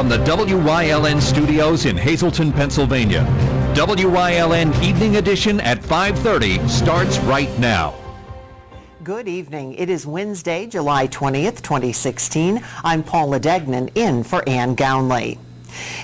from the WYLN studios in Hazleton, Pennsylvania. WYLN Evening Edition at 5:30 starts right now. Good evening. It is Wednesday, July 20th, 2016. I'm Paula Degnan in for Ann Gownley.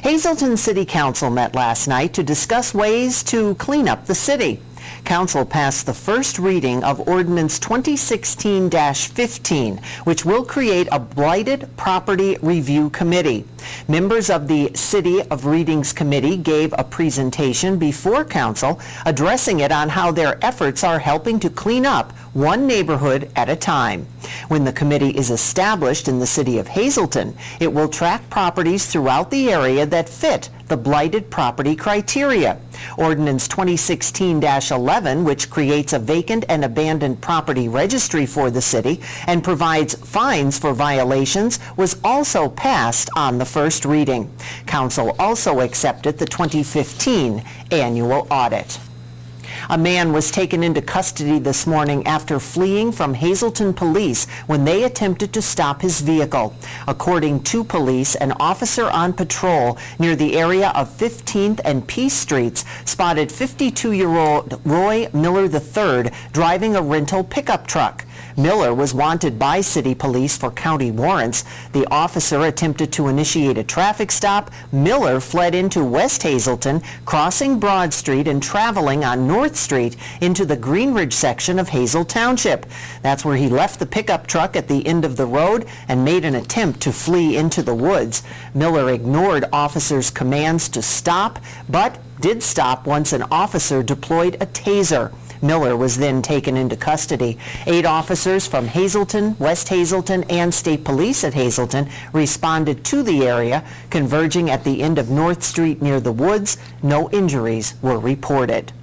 Hazleton City Council met last night to discuss ways to clean up the city. Council passed the first reading of Ordinance 2016-15, which will create a Blighted Property Review Committee. Members of the City of Readings Committee gave a presentation before Council addressing it on how their efforts are helping to clean up one neighborhood at a time. When the committee is established in the city of Hazleton, it will track properties throughout the area that fit the blighted property criteria. Ordinance 2016-11, which creates a vacant and abandoned property registry for the city and provides fines for violations, was also passed on the first reading. Council also accepted the 2015 annual audit. A man was taken into custody this morning after fleeing from Hazleton police when they attempted to stop his vehicle. According to police, an officer on patrol near the area of 15th and Peace Streets spotted 52-year-old Roy Miller III driving a rental pickup truck. Miller was wanted by city police for county warrants. The officer attempted to initiate a traffic stop. Miller fled into West Hazleton, crossing Broad Street and traveling on North Street into the Greenridge section of Hazel Township. That's where he left the pickup truck at the end of the road and made an attempt to flee into the woods. Miller ignored officers' commands to stop, but did stop once an officer deployed a taser. Miller was then taken into custody. 8 officers from Hazleton, West Hazleton, and State Police at Hazleton responded to the area, converging at the end of North Street near the woods. No injuries were reported.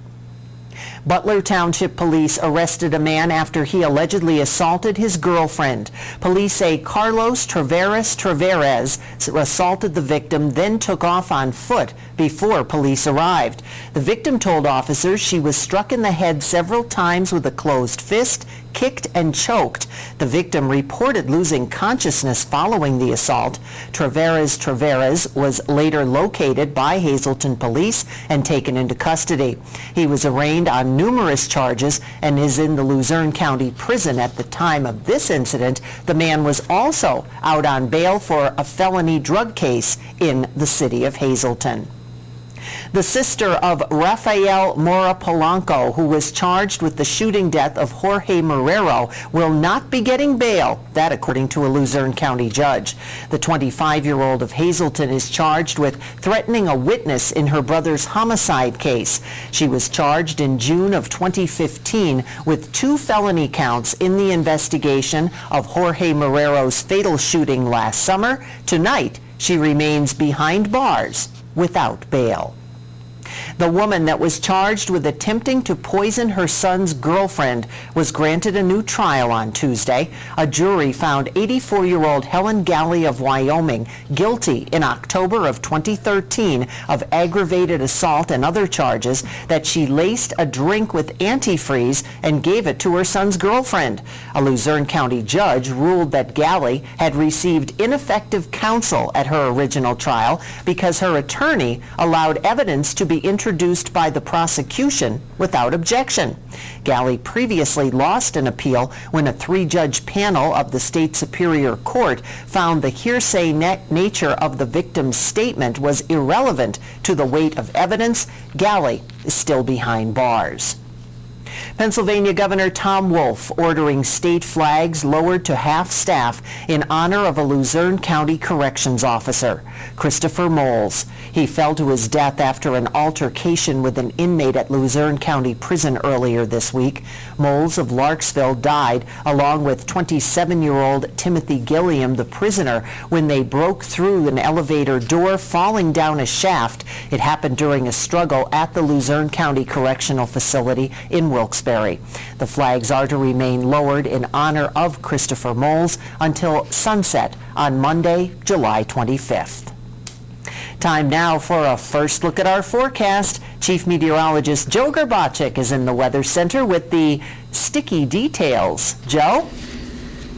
Butler Township Police arrested a man after he allegedly assaulted his girlfriend. Police say Carlos Traveres assaulted the victim, then took off on foot before police arrived. The victim told officers she was struck in the head several times with a closed fist, kicked and choked. The victim reported losing consciousness following the assault. Traveres was later located by Hazleton police and taken into custody. He was arraigned on numerous charges and is in the Luzerne County Prison at the time of this incident. The man was also out on bail for a felony drug case in the city of Hazleton. The sister of Rafael Mora Polanco, who was charged with the shooting death of Jorge Marrero, will not be getting bail, that according to a Luzerne County judge. The 25-year-old of Hazleton is charged with threatening a witness in her brother's homicide case. She was charged in June of 2015 with 2 felony counts in the investigation of Jorge Marrero's fatal shooting last summer. Tonight, she remains behind bars without bail. The woman that was charged with attempting to poison her son's girlfriend was granted a new trial on Tuesday. A jury found 84-year-old Helen Galley of Wyoming guilty in October of 2013 of aggravated assault and other charges that she laced a drink with antifreeze and gave it to her son's girlfriend. A Luzerne County judge ruled that Galley had received ineffective counsel at her original trial because her attorney allowed evidence to be introduced by the prosecution without objection. Galley previously lost an appeal when a 3-judge panel of the State Superior Court found the hearsay nature of the victim's statement was irrelevant to the weight of evidence. Galley is still behind bars. Pennsylvania Governor Tom Wolf ordering state flags lowered to half staff in honor of a Luzerne County corrections officer, Christopher Moles. He fell to his death after an altercation with an inmate at Luzerne County Prison earlier this week. Moles of Larksville died along with 27-year-old Timothy Gilliam, the prisoner, when they broke through an elevator door, falling down a shaft. It happened during a struggle at the Luzerne County Correctional Facility in Wilkes-Barre. The flags are to remain lowered in honor of Christopher Moles until sunset on Monday, July 25th. Time now for a first look at our forecast. Chief Meteorologist Joe Gerbachik is in the Weather Center with the sticky details. Joe?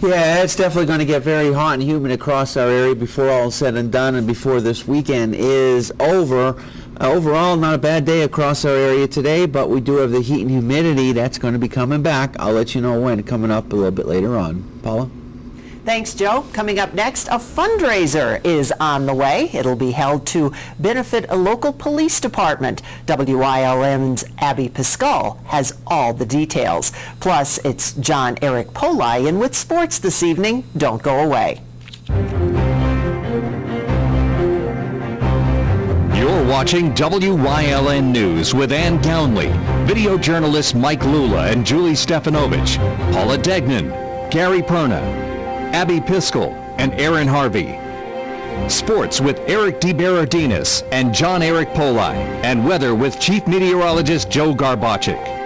Yeah, it's definitely going to get very hot and humid across our area before all is said and done and before this weekend is over. Overall, not a bad day across our area today, but we do have the heat and humidity that's going to be coming back. I'll let you know when, coming up a little bit later on. Paula? Thanks, Joe. Coming up next, a fundraiser is on the way. It'll be held to benefit a local police department. WILN's Abby Pascal has all the details. Plus, it's John Eric Poli in with sports this evening. Don't go away. You're watching WYLN News with Ann Gownley, video journalists Mike Lula and Julie Stefanovich, Paula Degnan, Gary Perna, Abby Piskel, and Aaron Harvey. Sports with Eric DeBerardinis and John Eric Poli, and weather with Chief Meteorologist Joe Garbacik.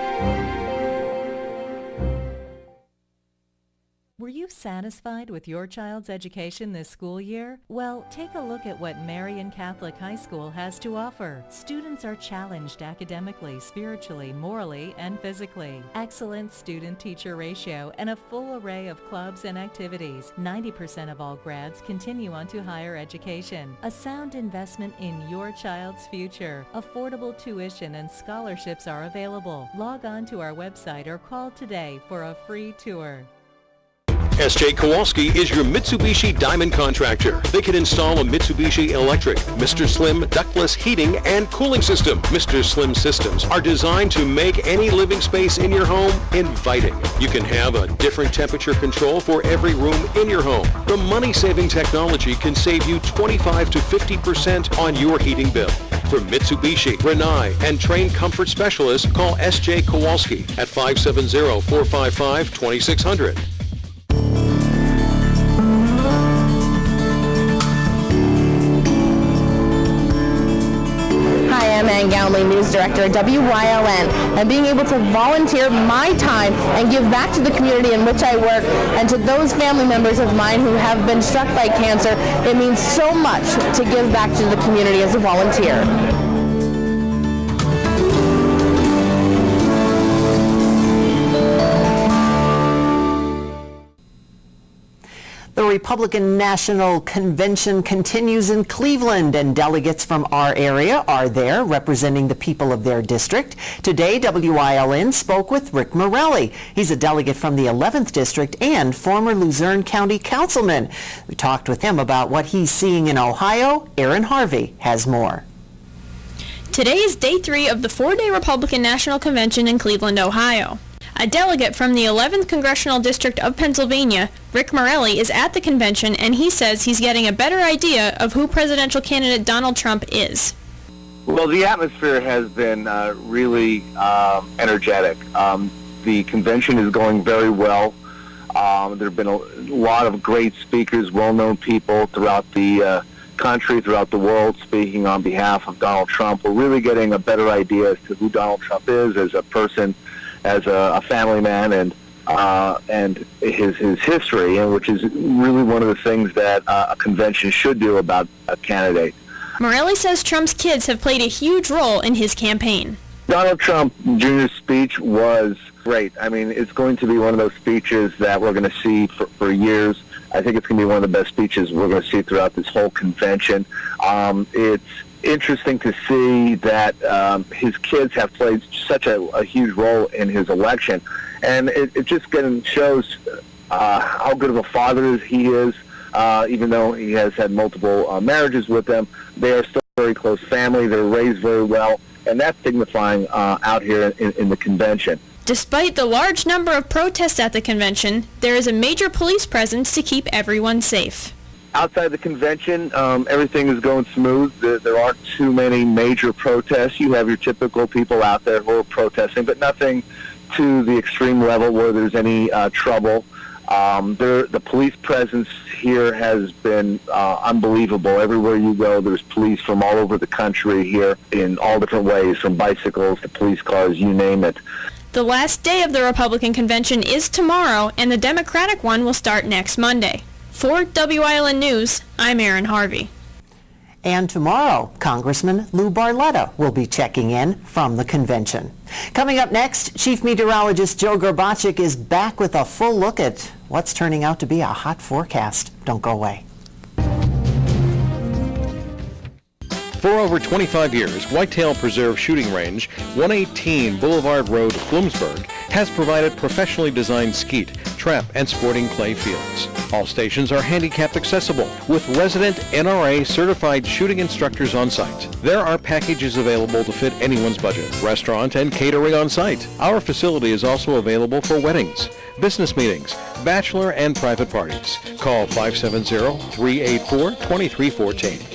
Were you satisfied with your child's education this school year? Well, take a look at what Marian Catholic High School has to offer. Students are challenged academically, spiritually, morally, and physically. Excellent student-teacher ratio and a full array of clubs and activities. 90% of all grads continue on to higher education. A sound investment in your child's future. Affordable tuition and scholarships are available. Log on to our website or call today for a free tour. S.J. Kowalski is your Mitsubishi Diamond contractor. They can install a Mitsubishi Electric, Mr. Slim ductless heating and cooling system. Mr. Slim systems are designed to make any living space in your home inviting. You can have a different temperature control for every room in your home. The money-saving technology can save you 25 to 50% on your heating bill. For Mitsubishi, Rinnai, and trained comfort specialists, call S.J. Kowalski at 570-455-2600. I'm Ann Gownley, News Director at WYLN, and being able to volunteer my time and give back to the community in which I work and to those family members of mine who have been struck by cancer, it means so much to give back to the community as a volunteer. The Republican National Convention continues in Cleveland, and delegates from our area are there representing the people of their district. Today, WILN spoke with Rick Morelli. He's a delegate from the 11th District and former Luzerne County Councilman. We talked with him about what he's seeing in Ohio. Aaron Harvey has more. Today is day 3 of the 4-day Republican National Convention in Cleveland, Ohio. A delegate from the 11th Congressional District of Pennsylvania, Rick Morelli, is at the convention, and he says he's getting a better idea of who presidential candidate Donald Trump is. Well, the atmosphere has been really energetic. The convention is going very well. There have been a lot of great speakers, well-known people throughout the country, throughout the world, speaking on behalf of Donald Trump. We're really getting a better idea as to who Donald Trump is as a person, as a family man, and his history, and which is really one of the things that a convention should do about a candidate. Morelli says Trump's kids have played a huge role in his campaign. Donald Trump Jr.'s speech was great. I mean, it's going to be one of those speeches that we're going to see for years. I think it's going to be one of the best speeches we're going to see throughout this whole convention. It's interesting to see that his kids have played such a huge role in his election, and it just shows how good of a father he is. Even though he has had multiple marriages with them, they are still a very close family. They're raised very well, and that's signifying out here in the convention. Despite the large number of protests at the convention, there is a major police presence to keep everyone safe. Outside the convention, everything is going smooth. There aren't too many major protests. You have your typical people out there who are protesting, but nothing to the extreme level where there's any trouble. The police presence here has been unbelievable. Everywhere you go, there's police from all over the country here in all different ways, from bicycles to police cars, you name it. The last day of the Republican convention is tomorrow, and the Democratic one will start next Monday. For WILN News, I'm Aaron Harvey. And tomorrow, Congressman Lou Barletta will be checking in from the convention. Coming up next, Chief Meteorologist Joe Gorbaczyk is back with a full look at what's turning out to be a hot forecast. Don't go away. For over 25 years, Whitetail Preserve Shooting Range, 118 Boulevard Road, Bloomsburg, has provided professionally designed skeet, trap, and sporting clay fields. All stations are handicapped accessible with resident NRA certified shooting instructors on site. There are packages available to fit anyone's budget, restaurant and catering on site. Our facility is also available for weddings, business meetings, bachelor and private parties. Call 570-384-2314.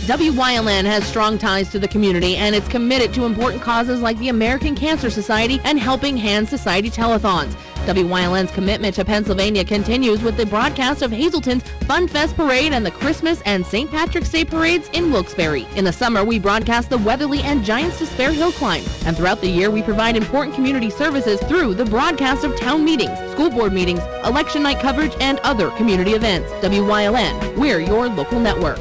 WYLN has strong ties to the community and is committed to important causes like the American Cancer Society and Helping Hands Society telethons. WYLN's commitment to Pennsylvania continues with the broadcast of Hazelton's Fun Fest Parade and the Christmas and St. Patrick's Day parades in Wilkes-Barre. In the summer, we broadcast the Weatherly and Giants to Spare Hill climb. And throughout the year, we provide important community services through the broadcast of town meetings, school board meetings, election night coverage, and other community events. WYLN, we're your local network.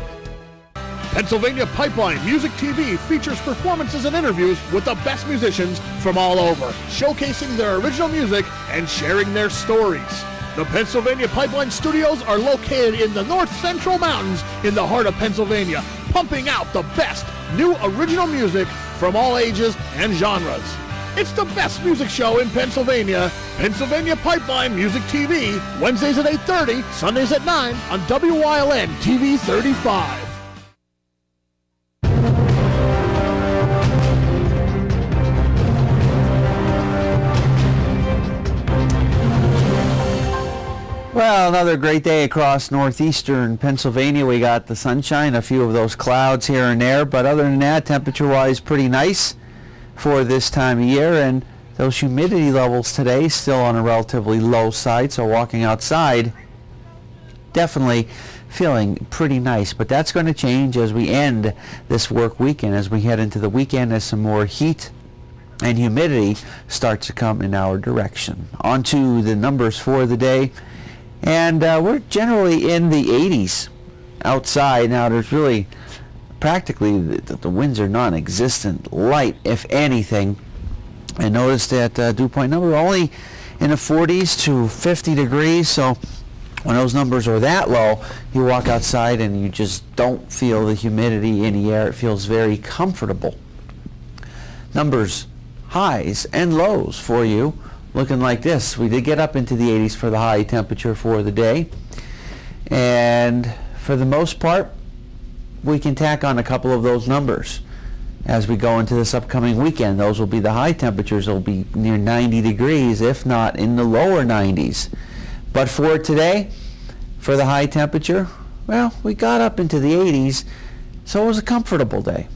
Pennsylvania Pipeline Music TV features performances and interviews with the best musicians from all over, showcasing their original music and sharing their stories. The Pennsylvania Pipeline Studios are located in the North Central Mountains in the heart of Pennsylvania, pumping out the best new original music from all ages and genres. It's the best music show in Pennsylvania. Pennsylvania Pipeline Music TV, Wednesdays at 8:30, Sundays at 9 on WYLN TV 35. Well, another great day across northeastern Pennsylvania. We got the sunshine, a few of those clouds here and there, but other than that, temperature-wise, pretty nice for this time of year. And those humidity levels today still on a relatively low side, so walking outside, definitely feeling pretty nice. But that's going to change as we end this work weekend, as we head into the weekend, as some more heat and humidity starts to come in our direction. On to the numbers for the day. And we're generally in the 80s outside. Now, there's really practically the winds are non-existent, light, if anything. And notice that dew point number only in the 40s to 50 degrees. So when those numbers are that low, you walk outside and you just don't feel the humidity in the air. It feels very comfortable. Numbers, highs and lows for you. Looking like this. We did get up into the 80s for the high temperature for the day. And for the most part, we can tack on a couple of those numbers as we go into this upcoming weekend. Those will be the high temperatures. They'll be near 90 degrees, if not in the lower 90s. But for today, for the high temperature, well, we got up into the 80s, so it was a comfortable day.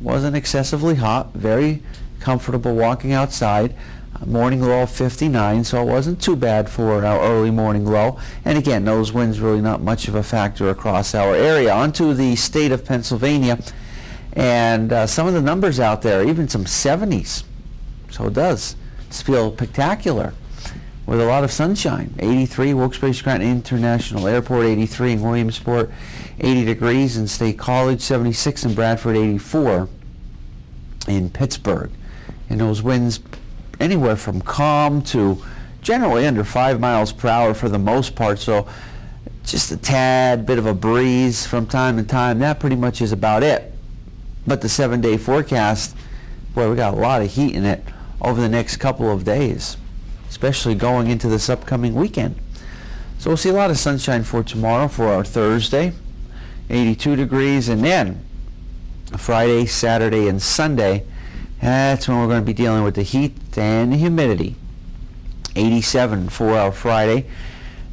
Wasn't excessively hot, very comfortable walking outside. Morning low of 59, so it wasn't too bad for our early morning low. And again, those winds really not much of a factor across our area. Onto the state of Pennsylvania, and some of the numbers out there, even some 70s. So it does feel spectacular with a lot of sunshine. 83 Wilkes-Barre-Scranton International Airport, 83 in Williamsport, 80 degrees in State College, 76 in Bradford, 84 in Pittsburgh. And those winds anywhere from calm to generally under 5 miles per hour for the most part, so just a tad bit of a breeze from time to time. That pretty much is about it. But the 7-day forecast, boy, we got a lot of heat in it over the next couple of days, especially going into this upcoming weekend. So we'll see a lot of sunshine for tomorrow, for our Thursday, 82 degrees, and then Friday, Saturday, and Sunday, that's when we're going to be dealing with the heat and the humidity. 87 for our Friday.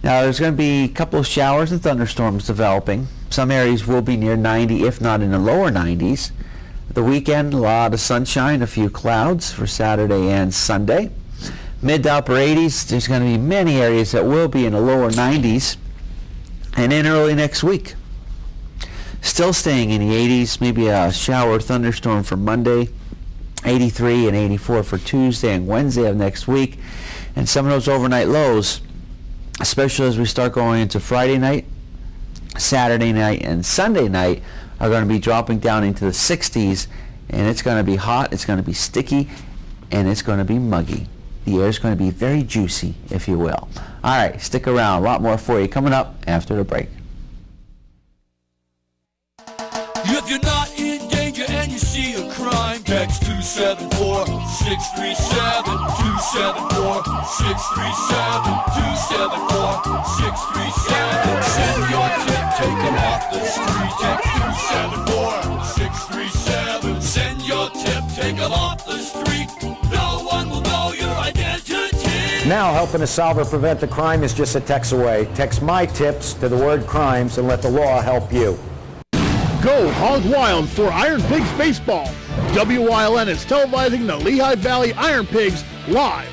Now there's going to be a couple of showers and thunderstorms developing. Some areas will be near 90, if not in the lower 90s. The weekend, a lot of sunshine, a few clouds for Saturday and Sunday. Mid to upper 80s, there's going to be many areas that will be in the lower 90s. And then early next week, still staying in the 80s, maybe a shower or thunderstorm for Monday. 83 and 84 for Tuesday and Wednesday of next week. And some of those overnight lows, especially as we start going into Friday night, Saturday night and Sunday night are going to be dropping down into the 60s, and it's going to be hot, it's going to be sticky, and it's going to be muggy. The air is going to be very juicy, if you will. All right, stick around. A lot more for you coming up after the break. If you're not in danger and you see a crime, text 274-637, 274-637, 274-637. Send your tip, take them off the street. Text 274-637. Send your tip, take them off the street. No one will know your identity. Now helping to solve or prevent the crime is just a text away. Text my tips to the word crimes and let the law help you. Go hog wild for Iron Pigs baseball. WYLN is televising the Lehigh Valley Iron Pigs live.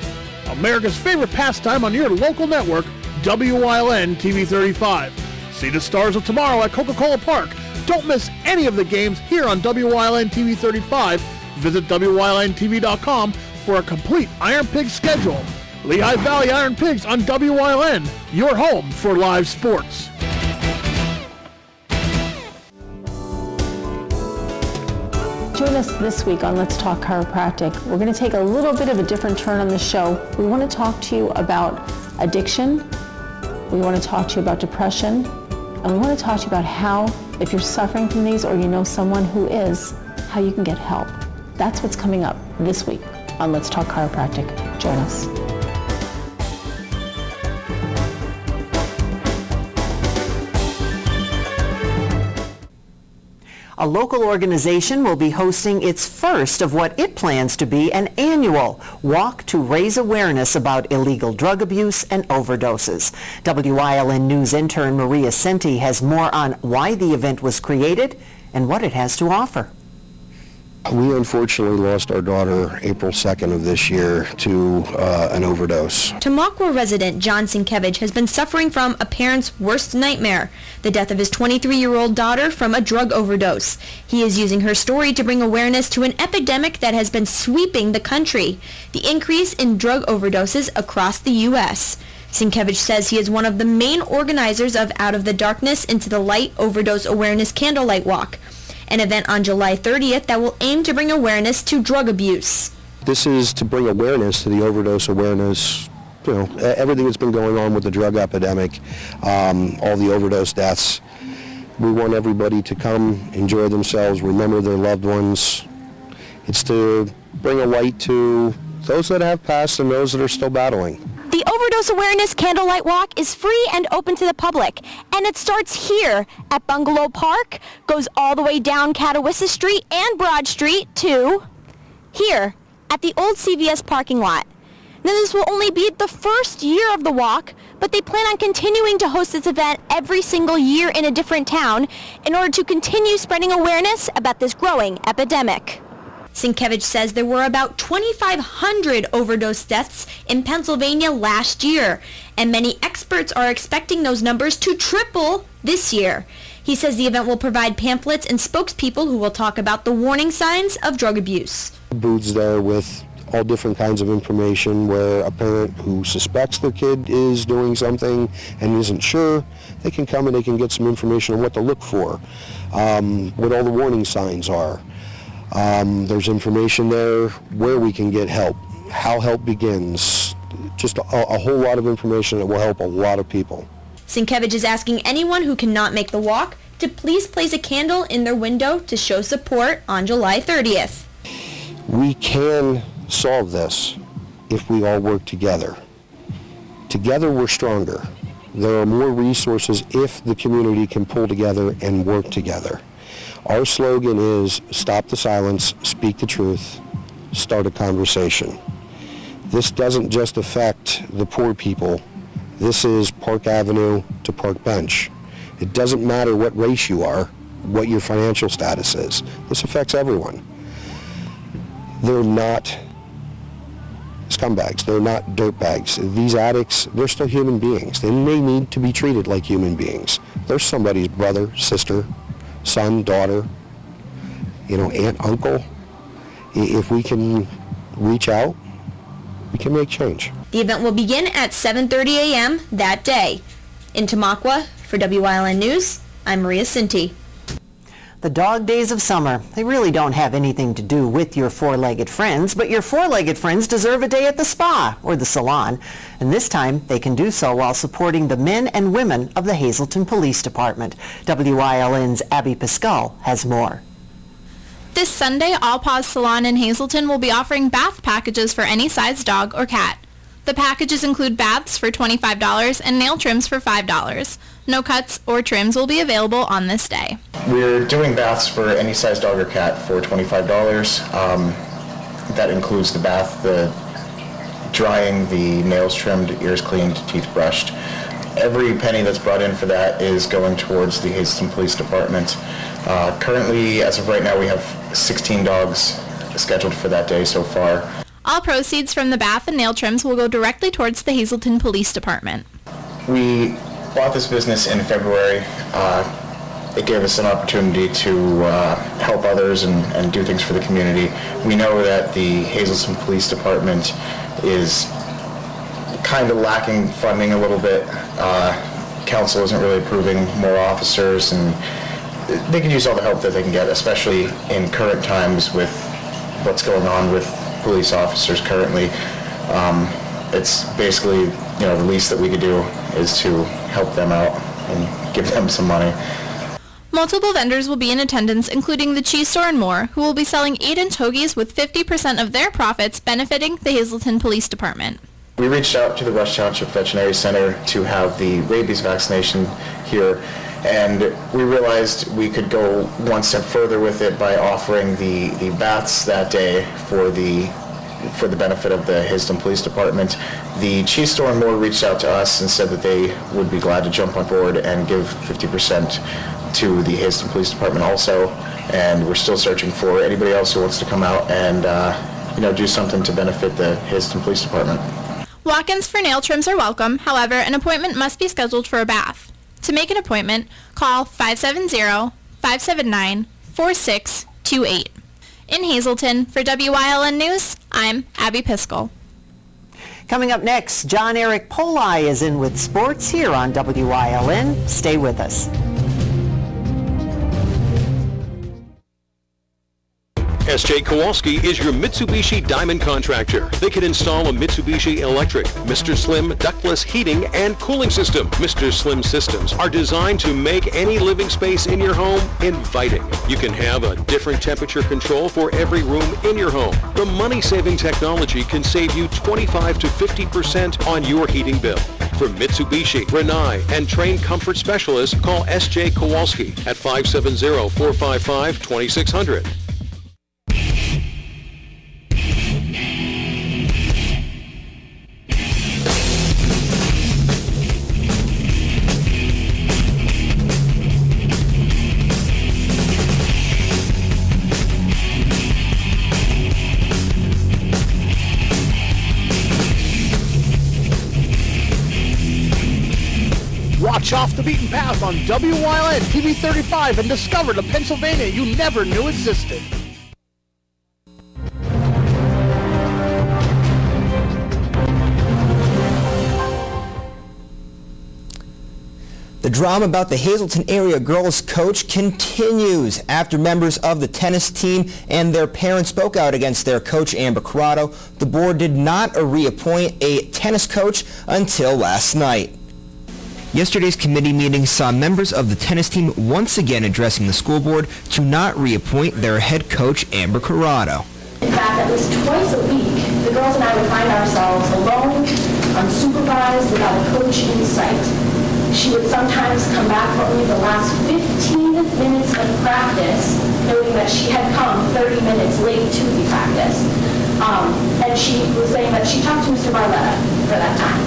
America's favorite pastime on your local network, WYLN TV 35. See the Stars of Tomorrow at Coca-Cola Park. Don't miss any of the games here on WYLN TV 35. Visit WYLNTV.com for a complete Iron Pigs schedule. Lehigh Valley Iron Pigs on WYLN, your home for live sports. Join us this week on Let's Talk Chiropractic. We're going to take a little bit of a different turn on the show. We want to talk to you about addiction. We want to talk to you about depression. And we want to talk to you about how, if you're suffering from these or you know someone who is, how you can get help. That's what's coming up this week on Let's Talk Chiropractic. Join us. A local organization will be hosting its first of what it plans to be an annual walk to raise awareness about illegal drug abuse and overdoses. WYLN News intern Maria Senti has more on why the event was created and what it has to offer. We unfortunately lost our daughter April 2nd of this year to an overdose. Tamaqua resident John Sienkiewicz has been suffering from a parent's worst nightmare, the death of his 23-year-old daughter from a drug overdose. He is using her story to bring awareness to an epidemic that has been sweeping the country, the increase in drug overdoses across the U.S. Sienkiewicz says he is one of the main organizers of Out of the Darkness into the Light Overdose Awareness Candlelight Walk, an event on July 30th that will aim to bring awareness to drug abuse. This is to bring awareness to the overdose awareness, everything that's been going on with the drug epidemic, all the overdose deaths. We want everybody to come, enjoy themselves, remember their loved ones. It's to bring a light to those that have passed and those that are still battling. The Overdose Awareness Candlelight Walk is free and open to the public, and it starts here at Bungalow Park, goes all the way down Catawissa Street and Broad Street to here at the old CVS parking lot. Now, this will only be the first year of the walk, but they plan on continuing to host this event every single year in a different town in order to continue spreading awareness about this growing epidemic. Sienkiewicz says there were about 2,500 overdose deaths in Pennsylvania last year, and many experts are expecting those numbers to triple this year. He says the event will provide pamphlets and spokespeople who will talk about the warning signs of drug abuse. Booths there with all different kinds of information where a parent who suspects their kid is doing something and isn't sure, they can come and they can get some information on what to look for, what all the warning signs are. There's information there where we can get help, how help begins, just a whole lot of information that will help a lot of people. Sienkiewicz is asking anyone who cannot make the walk to please place a candle in their window to show support on July 30th. We can solve this if we all work together. Together we're stronger. There are more resources if the community can pull together and work together. Our slogan is stop the silence, speak the truth, start a conversation. This doesn't just affect the poor people. This is Park Avenue to Park Bench. It doesn't matter what race you are, what your financial status is. This affects everyone. They're not scumbags. They're not dirtbags. These addicts, they're still human beings. They may need to be treated like human beings. They're somebody's brother, sister, son, daughter, aunt, uncle. If we can reach out, we can make change. The event will begin at 7:30 a.m. that day. In Tamaqua, for WYLN News, I'm Maria Cinti. The dog days of summer, they really don't have anything to do with your four-legged friends, but your four-legged friends deserve a day at the spa or the salon. And this time, they can do so while supporting the men and women of the Hazleton Police Department. WILN's Abby Pascal has more. This Sunday, All Paws Salon in Hazleton will be offering bath packages for any size dog or cat. The packages include baths for $25 and nail trims for $5. No cuts or trims will be available on this day. We're doing baths for any size dog or cat for $25. That includes the bath, the drying, the nails trimmed, ears cleaned, teeth brushed. Every penny that's brought in for that is going towards the Hazleton Police Department. Currently, as of right now, we have 16 dogs scheduled for that day so far. All proceeds from the bath and nail trims will go directly towards the Hazleton Police Department. We bought this business in February. It gave us an opportunity to help others and do things for the community. We know that the Hazleton Police Department is kind of lacking funding a little bit. Council isn't really approving more officers, and they can use all the help that they can get, especially in current times with what's going on with police officers currently. It's basically, the least that we could do is to help them out and give them some money. Multiple vendors will be in attendance, including the Cheese Store and more, who will be selling 8-inch hoagies with 50% of their profits benefiting the Hazleton Police Department. We reached out to the Rush Township Veterinary Center to have the rabies vaccination here, and we realized we could go one step further with it by offering the baths that day for the benefit of the Hazleton Police Department. The Cheese Store and more reached out to us and said that they would be glad to jump on board and give 50% to the Hazleton Police Department also, and we're still searching for anybody else who wants to come out and do something to benefit the Hazleton Police Department. Walk-ins for nail trims are welcome. However, an appointment must be scheduled for a bath. To make an appointment, call 570-579-4628. In Hazleton, for WILN News, I'm Abby Piskel. Coming up next, John Eric Poli is in with sports here on WILN. Stay with us. S.J. Kowalski is your Mitsubishi Diamond contractor. They can install a Mitsubishi electric, Mr. Slim ductless heating and cooling system. Mr. Slim systems are designed to make any living space in your home inviting. You can have a different temperature control for every room in your home. The money-saving technology can save you 25 to 50% on your heating bill. For Mitsubishi, Rinnai, and trained comfort specialists, call S.J. Kowalski at 570-455-2600. Watch Off the Beaten Path on WILN TV 35 and discover the Pennsylvania you never knew existed. The drama about the Hazleton area girls coach continues after members of the tennis team and their parents spoke out against their coach, Amber Corrado. The board did not reappoint a tennis coach until last night. Yesterday's committee meeting saw members of the tennis team once again addressing the school board to not reappoint their head coach, Amber Corrado. In fact, at least twice a week, the girls and I would find ourselves alone, unsupervised, without a coach in sight. She would sometimes come back for only the last 15 minutes of practice, noting that she had come 30 minutes late to the practice. And she was saying that she talked to Mr. Barletta for that time.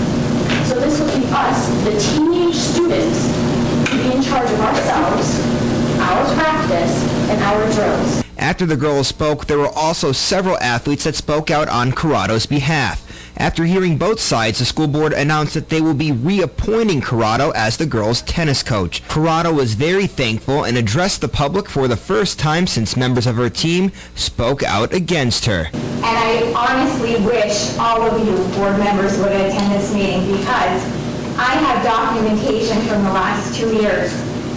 So this would be us, the teenage students, to be in charge of ourselves, our practice, and our drills. After the girls spoke, there were also several athletes that spoke out on Corrado's behalf. After hearing both sides, the school board announced that they will be reappointing Corrado as the girls' tennis coach. Corrado was very thankful and addressed the public for the first time since members of her team spoke out against her. And I honestly wish all of you board members would attend this meeting, because I have documentation from the last 2 years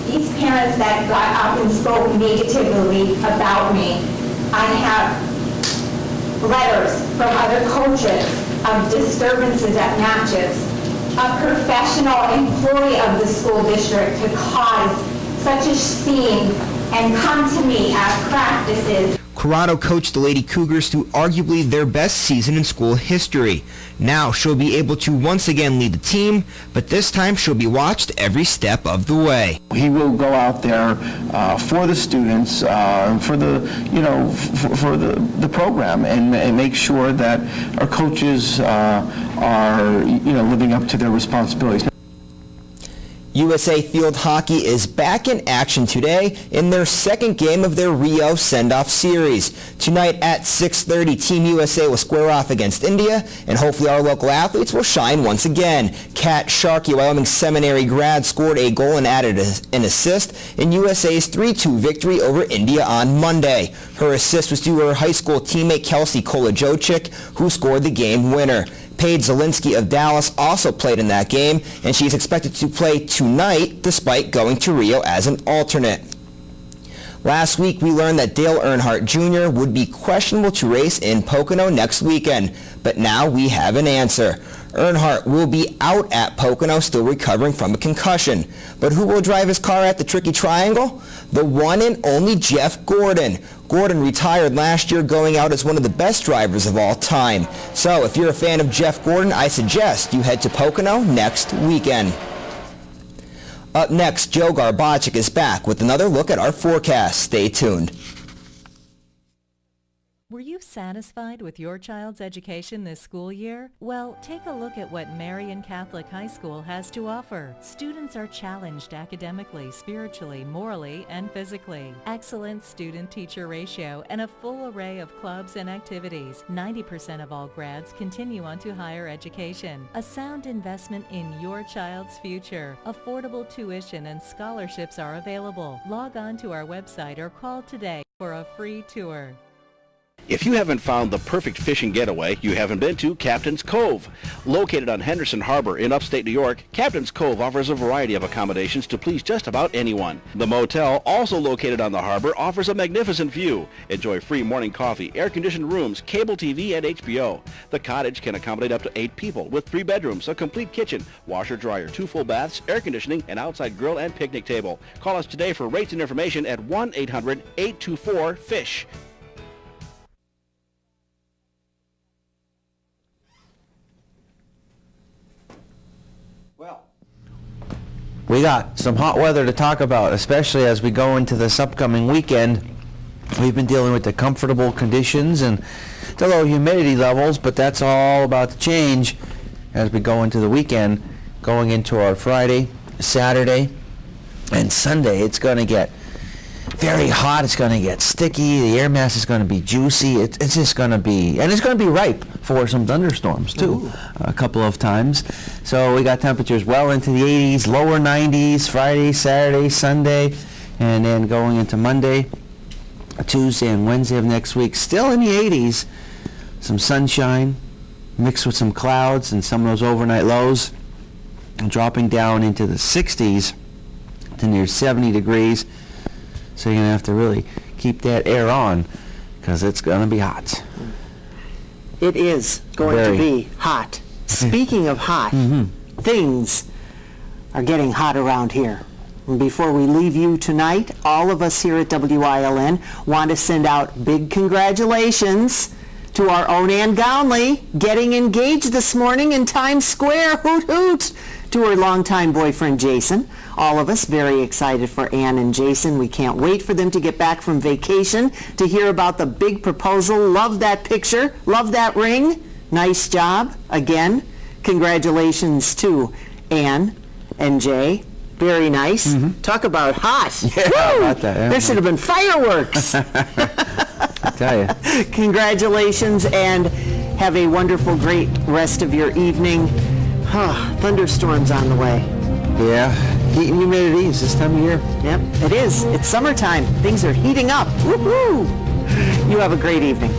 these parents that got up and spoke negatively about me, I have letters from other coaches of disturbances at matches, a professional employee of the school district to cause such a scene and come to me at practices. Corrado coached the Lady Cougars through arguably their best season in school history. Now she'll be able to once again lead the team, but this time she'll be watched every step of the way. He will go out there for the students, for the, for the program, and make sure that our coaches are, living up to their responsibilities. USA Field Hockey is back in action today in their second game of their Rio Send-Off Series. Tonight at 6:30, Team USA will square off against India, and hopefully our local athletes will shine once again. Kat Sharkey, Wyoming Seminary grad, scored a goal and added an assist in USA's 3-2 victory over India on Monday. Her assist was due to her high school teammate Kelsey Kolajovic, who scored the game winner. Paige Zielinski of Dallas also played in that game, and she's expected to play tonight despite going to Rio as an alternate. Last week, we learned that Dale Earnhardt Jr. would be questionable to race in Pocono next weekend, but now we have an answer. Earnhardt will be out at Pocono, still recovering from a concussion. But who will drive his car at the Tricky Triangle? The one and only Jeff Gordon. Gordon retired last year, going out as one of the best drivers of all time. So if you're a fan of Jeff Gordon, I suggest you head to Pocono next weekend. Up next, Joe Garbacik is back with another look at our forecast. Stay tuned. Were you satisfied with your child's education this school year? Well, take a look at what Marian Catholic High School has to offer. Students are challenged academically, spiritually, morally, and physically. Excellent student-teacher ratio and a full array of clubs and activities. 90% of all grads continue on to higher education. A sound investment in your child's future. Affordable tuition and scholarships are available. Log on to our website or call today for a free tour. If you haven't found the perfect fishing getaway, you haven't been to Captain's Cove. Located on Henderson Harbor in upstate New York, Captain's Cove offers a variety of accommodations to please just about anyone. The motel, also located on the harbor, offers a magnificent view. Enjoy free morning coffee, air-conditioned rooms, cable TV, and HBO. The cottage can accommodate up to 8 people with 3 bedrooms, a complete kitchen, washer-dryer, 2 full baths, air conditioning, and outside grill and picnic table. Call us today for rates and information at 1-800-824-FISH. We got some hot weather to talk about, especially as we go into this upcoming weekend. We've been dealing with the comfortable conditions and the low humidity levels, but that's all about to change as we go into the weekend, going into our Friday, Saturday, and Sunday. It's going to get very hot. It's going to get sticky. The air mass is going to be juicy. It's just going to be, and it's going to be ripe for some thunderstorms too, a couple of times. So we got temperatures well into the 80s, lower 90s, Friday, Saturday, Sunday, and then going into Monday, Tuesday, and Wednesday of next week, still in the 80s. Some sunshine mixed with some clouds and some of those overnight lows, and dropping down into the 60s to near 70 degrees. So you're going to have to really keep that air on because it's going to be hot. It is going to be hot. Speaking of hot, things are getting hot around here. And before we leave you tonight, all of us here at WILN want to send out big congratulations to our own Ann Gownley getting engaged this morning in Times Square. Hoot hoot! To her longtime boyfriend Jason. All of us very excited for Ann and Jason. We can't wait for them to get back from vacation to hear about the big proposal. Love that picture. Love that ring. Nice job. Again, congratulations to Ann and Jay. Very nice. Talk about hot. Yeah, how about that? Yeah. There should have been fireworks. I tell you. Congratulations and have a wonderful, great rest of your evening. Thunderstorms on the way. Yeah, heat and humidity is this time of year. Yep, it is. It's summertime. Things are heating up. Woohoo! You have a great evening.